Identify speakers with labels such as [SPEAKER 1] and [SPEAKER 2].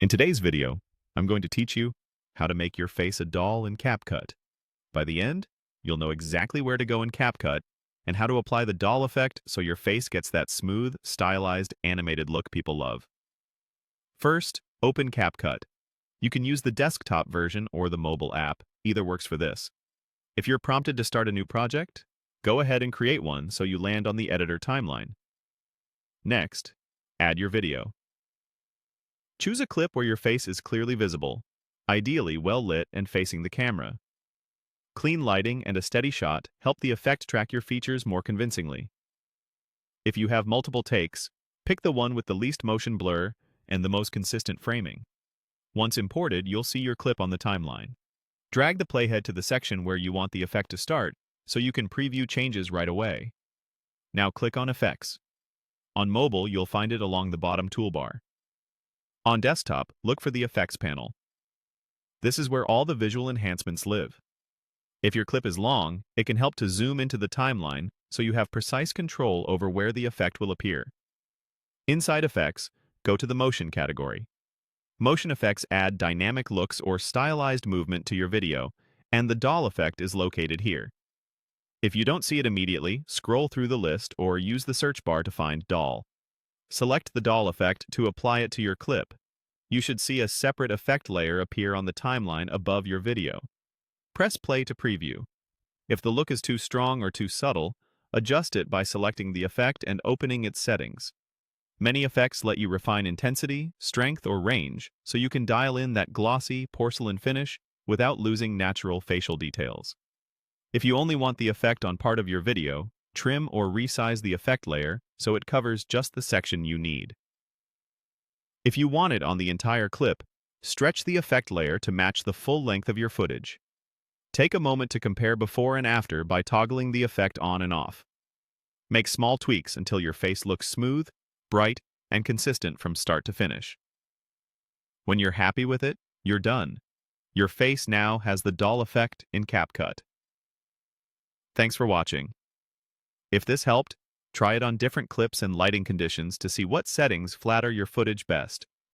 [SPEAKER 1] In today's video, I'm going to teach you how to make your face a doll in CapCut. By the end, you'll know exactly where to go in CapCut and how to apply the doll effect so your face gets that smooth, stylized, animated look people love. First, open CapCut. You can use the desktop version or the mobile app. Either works for this. If you're prompted to start a new project, go ahead and create one so you land on the editor timeline. Next, add your video. Choose a clip where your face is clearly visible, ideally well lit and facing the camera. Clean lighting and a steady shot help the effect track your features more convincingly. If you have multiple takes, pick the one with the least motion blur and the most consistent framing. Once imported, you'll see your clip on the timeline. Drag the playhead to the section where you want the effect to start so you can preview changes right away. Now click on Effects. On mobile, you'll find it along the bottom toolbar. On desktop, look for the Effects panel. This is where all the visual enhancements live. If your clip is long, it can help to zoom into the timeline so you have precise control over where the effect will appear. Inside Effects, go to the Motion category. Motion effects add dynamic looks or stylized movement to your video, and the doll effect is located here. If you don't see it immediately, scroll through the list or use the search bar to find doll. Select the doll effect to apply it to your clip. You should see a separate effect layer appear on the timeline above your video. Press play to preview. If the look is too strong or too subtle, adjust it by selecting the effect and opening its settings. Many effects let you refine intensity, strength, or range, so you can dial in that glossy, porcelain finish without losing natural facial details. If you only want the effect on part of your video, trim or resize the effect layer so it covers just the section you need. If you want it on the entire clip, stretch the effect layer to match the full length of your footage. Take a moment to compare before and after by toggling the effect on and off. Make small tweaks until your face looks smooth, bright, and consistent from start to finish. When you're happy with it, you're done. Your face now has the doll effect in CapCut. Thanks for watching. If this helped, try it on different clips and lighting conditions to see what settings flatter your footage best.